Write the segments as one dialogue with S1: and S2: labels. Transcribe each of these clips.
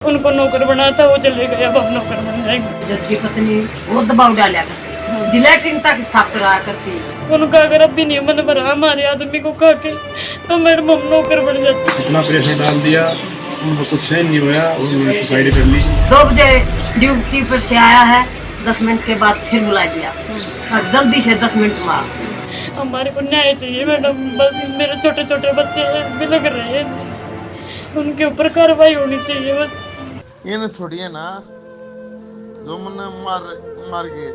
S1: उनको नौकर बनाया था, वो चले गए, अब हम नौकर बन जाएंगे।
S2: जज की पत्नी बहुत दबाव डाला करती, जिलेटिन तक साफ कराया करती।
S1: उनका अगर अब भी नहीं मन भरा हमारे आदमी को खा के तो मैडम हम नौकर बन जाते।
S3: इतना प्रेशर डाल दिया, उनको कुछ सहन नहीं हुआ, उन्होंने सुसाइड कर ली।
S2: 2 बजे ड्यूटी पर से आया है, 10 मिनट के बाद फिर बुला दिया और जल्दी से 10 मिनट में आ।
S1: हमारे को न्याय चाहिए मैडम, बस मेरे छोटे छोटे बच्चे बिलग रहे हैं, उनके ऊपर कार्रवाई होनी चाहिए। बस
S4: इन छोड़िए ना, जो मैंने मार गए।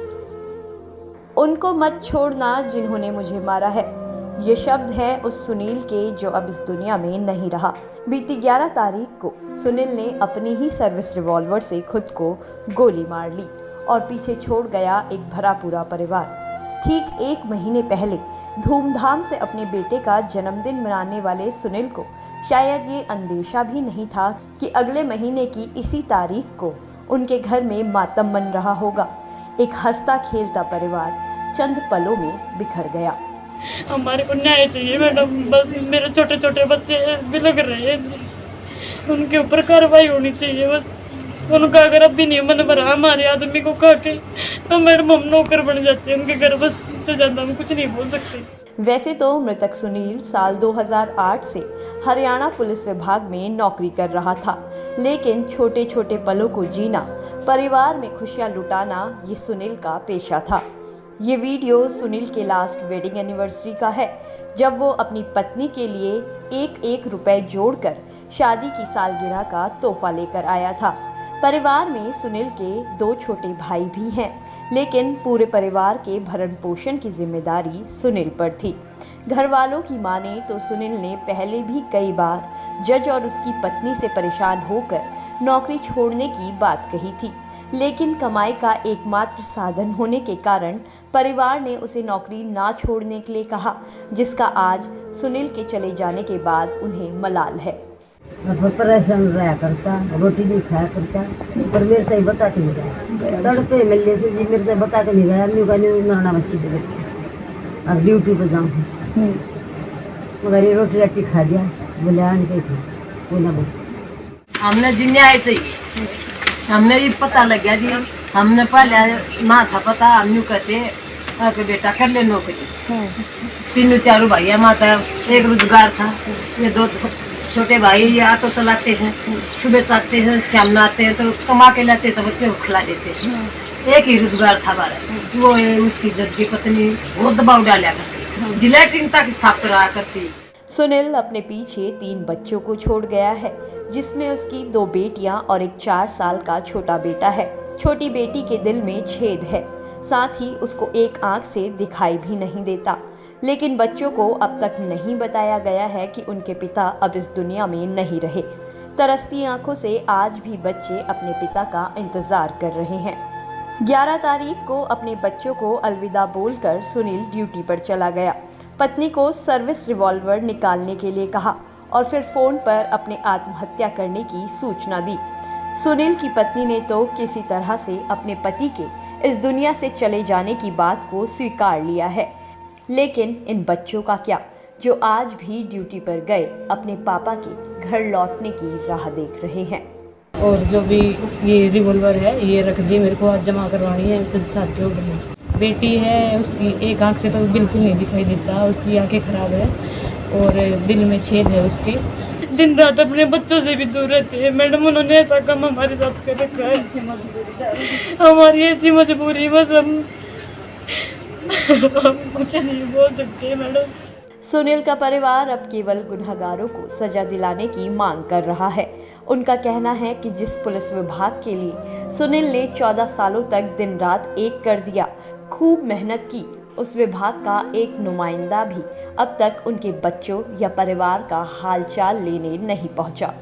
S5: उनको मत छोड़ना जिन्होंने मुझे मारा है, ये शब्द है उस सुनील के जो अब इस दुनिया में नहीं रहा। बीती 11 तारीख को सुनील ने अपनी ही सर्विस रिवॉल्वर से खुद को गोली मार ली और पीछे छोड़ गया एक भरा पूरा परिवार। ठीक 1 महीने पहले धूमधाम से अपने बेटे का जन्मदिन मनाने वाले सुनील को शायद ये अंदेशा भी नहीं था कि अगले महीने की इसी तारीख को उनके घर में मातम मन रहा होगा। एक हंसता खेलता परिवार चंद पलों में बिखर गया।
S1: हमारे को न्याय चाहिए मैडम, बस मेरे छोटे छोटे बच्चे बिलग रहे हैं, उनके ऊपर कार्रवाई होनी चाहिए। बस उनका अगर अब भी नहीं मन भरा हमारे आदमी को खा के तो मैडम हम नौकर बन जाते हैं उनके घर, बस इससे ज़्यादा हम कुछ नहीं बोल सकते।
S5: वैसे तो मृतक सुनील साल 2008 से हरियाणा पुलिस विभाग में नौकरी कर रहा था, लेकिन छोटे छोटे पलों को जीना, परिवार में खुशियां लुटाना ये सुनील का पेशा था। ये वीडियो सुनील के लास्ट वेडिंग एनिवर्सरी का है, जब वो अपनी पत्नी के लिए 1-1 रुपए जोड़कर शादी की सालगिरह का तोहफा लेकर आया था। परिवार में सुनील के 2 छोटे भाई भी हैं, लेकिन पूरे परिवार के भरण पोषण की जिम्मेदारी सुनील पर थी। घर वालों की माने तो सुनील ने पहले भी कई बार जज और उसकी पत्नी से परेशान होकर नौकरी छोड़ने की बात कही थी, लेकिन कमाई का एकमात्र साधन होने के कारण परिवार ने उसे नौकरी ना छोड़ने के लिए कहा, जिसका आज सुनील के चले जाने के बाद उन्हें मलाल है।
S6: परेशान रहा करता, रोटी नहीं खाया करता, पर मेरे से बता के नहीं गया। तड़पे मिलने से जी मेरे से बता के नहीं गया, न्यू का न्यू नाना मछली दे देते। अब ड्यूटी पर जाऊँ मगर ये रोटी राटी खा दिया, बोले आने के थे कोई ना बोल।
S2: हमने जी न्याय चाहिए, हमने ये पता लग गया जी, हमने पहले ना था पता, हम यूँ कहते कि बेटा कर ले नौकरी। 3-4 भाई हमारा एक रोजगार था, ये 2 छोटे भाई ये ऑटो चलाते हैं, सुबह जाते हैं शाम में आते हैं, तो कमा के लाते तो बच्चों को खिला देते हैं। एक ही रोजगार था हमारा, वो है उसकी जज की पत्नी बहुत दबाव डाला करती, जिलेटिन तक साफ कराया करती।
S5: सुनील अपने पीछे 3 बच्चों को छोड़ गया है, जिसमें उसकी 2 बेटियां और एक 4 साल का छोटा बेटा है। छोटी बेटी के दिल में छेद है, साथ ही उसको एक आंख से दिखाई भी नहीं देता, लेकिन बच्चों को अब तक नहीं बताया गया है कि उनके पिता अब इस दुनिया में नहीं रहे। तरसती आंखों से आज भी बच्चे अपने पिता का इंतजार कर रहे हैं। 11 तारीख को अपने बच्चों को अलविदा बोलकर सुनील ड्यूटी पर चला गया। पत्नी को सर्विस रिवॉल्वर निकालने के लिए कहा और फिर फोन पर अपने आत्महत्या करने की सूचना दी। सुनील की पत्नी ने तो किसी तरह से अपने पति के इस दुनिया से चले जाने की बात को स्वीकार लिया है, लेकिन इन बच्चों का क्या, जो आज भी ड्यूटी पर गए अपने पापा के घर लौटने की राह देख रहे हैं।
S7: और जो भी ये रिवॉल्वर है ये रख दी, मेरे को आज जमा करवानी है जज साहब के ऊपर। बेटी है, उसकी एक आंख से तो बिल्कुल नहीं दिखाई देता, उसकी आंखें खराब है और दिल में छेद है उसके।
S1: दिन रात अपने बच्चों से भी दूर रहते हैं मैडम, उन्होंने ऐसा काम हमारे साथ कर रखा है, हमारी ऐसी मजबूरी, बस हम कुछ नहीं बोल सकते मैडम।
S5: सुनील का परिवार अब केवल गुनहगारों को सजा दिलाने की मांग कर रहा है। उनका कहना है कि जिस पुलिस विभाग के लिए सुनील ने 14 सालों तक दिन रात एक कर दिया, खूब मेहनत की, उस विभाग का एक नुमाइंदा भी अब तक उनके बच्चों या परिवार का हालचाल लेने नहीं पहुंचा।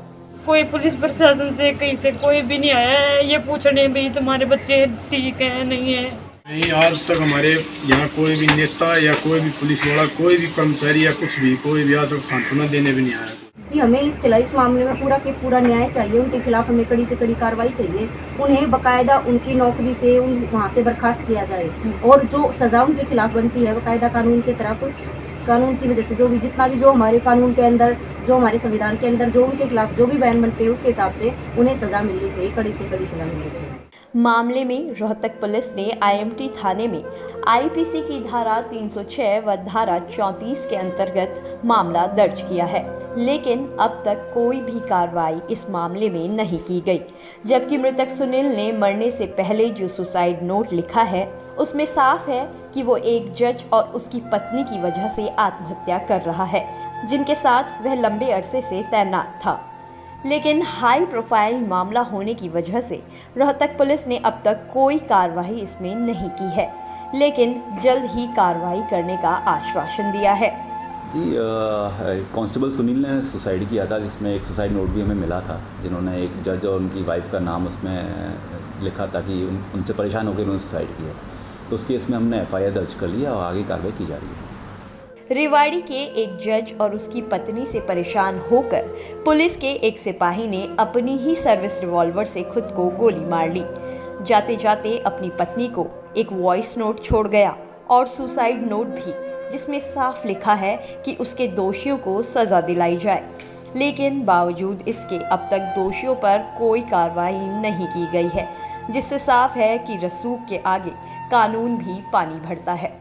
S1: कोई पुलिस प्रशासन से कहीं से कोई भी नहीं आया है ये पूछने भी तुम्हारे बच्चे ठीक है नहीं है।
S3: नहीं, आज तक हमारे यहाँ कोई भी नेता या कोई भी पुलिस वाला, कोई भी कर्मचारी या कुछ भी, कोई भी आज तक सांत्वना देने भी नहीं आया।
S8: कि हमें इस मामले में पूरा के पूरा न्याय चाहिए, उनके खिलाफ हमें कड़ी से कड़ी कार्रवाई चाहिए, उन्हें बकायदा उनकी नौकरी से वहाँ से बर्खास्त किया जाए और जो सज़ा उनके खिलाफ बनती है बकायदा कानून के तरफ कानून की वजह से जो भी जितना भी जो हमारे कानून के अंदर, जो हमारे संविधान के अंदर जो उनके खिलाफ जो भी बयान बनते हैं उसके हिसाब से उन्हें सज़ा मिलनी चाहिए, कड़ी से कड़ी सज़ा मिलनी चाहिए।
S5: मामले में रोहतक पुलिस ने आईएमटी थाने में आईपीसी की धारा 306 व धारा 34 के अंतर्गत मामला दर्ज किया है, लेकिन अब तक कोई भी कार्रवाई इस मामले में नहीं की गई। जबकि मृतक सुनील ने मरने से पहले जो सुसाइड नोट लिखा है उसमें साफ है कि वो एक जज और उसकी पत्नी की वजह से आत्महत्या कर रहा है, जिनके साथ वह लंबे अरसे से तैनात था। लेकिन हाई प्रोफाइल मामला होने की वजह से रोहतक पुलिस ने अब तक कोई कार्रवाई इसमें नहीं की है, लेकिन जल्द ही कार्रवाई करने का आश्वासन दिया है।
S9: जी, कांस्टेबल सुनील ने सुसाइड किया था, जिसमें एक सुसाइड नोट भी हमें मिला था, जिन्होंने एक जज और उनकी वाइफ का नाम उसमें लिखा था कि उनसे परेशान होकर उन्होंने सुसाइड किया। तो उस केस में हमने FIR दर्ज कर लिया और आगे कार्रवाई की जा रही है।
S5: रेवाड़ी के एक जज और उसकी पत्नी से परेशान होकर पुलिस के एक सिपाही ने अपनी ही सर्विस रिवॉल्वर से खुद को गोली मार ली। जाते जाते अपनी पत्नी को एक वॉइस नोट छोड़ गया और सुसाइड नोट भी, जिसमें साफ लिखा है कि उसके दोषियों को सजा दिलाई जाए। लेकिन बावजूद इसके अब तक दोषियों पर कोई कार्रवाई नहीं की गई है, जिससे साफ है कि रसूख के आगे कानून भी पानी भरता है।